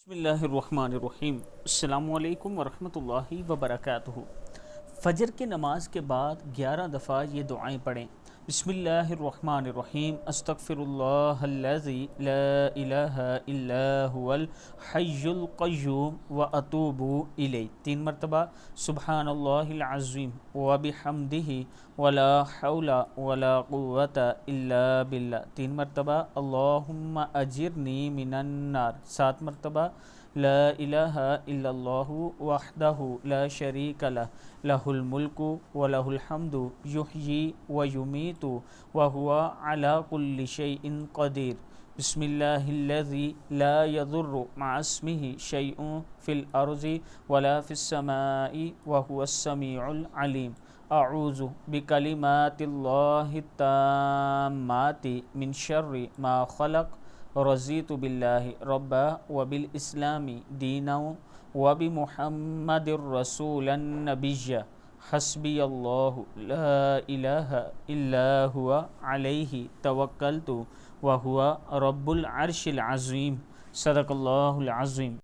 بسم اللہ الرحمن الرحیم۔ السلام علیکم ورحمۃ اللہ وبرکاتہ۔ فجر کی نماز کے بعد 11 دفعہ یہ دعائیں پڑھیں۔ بسم اللہ الرحمن الرحیم، استغفر اللہ الذی لا الہ الا هو الحی القیوم واتوب الیہ 3 مرتبہ، سبحان اللہ العظیم وبحمدہ ولا حول ولا قوۃ الا باللہ 3 مرتبہ، اللہم اجرنی من النار 7 مرتبہ، لا الہ الا اللہ وحدہ لا شریک لہ لہ الملک ولہ الحمد یحیی ویمیت وہو علی کل شیء قدیر، بسم اللہ الذی لا یضر مع اسمہ شیء فی الارض ولا فی السماء وہو السمیع العلیم، اعوذ بکلمات اللہ التامات من شر ما خلق، رضیت باللہ ربا وبالاسلام دینا وبمحمد رسولا نبیا، حسبی اللہ لا الہ الا هو علیہ توکلت وہو رب العرش العظیم، صدق اللہ العظیم۔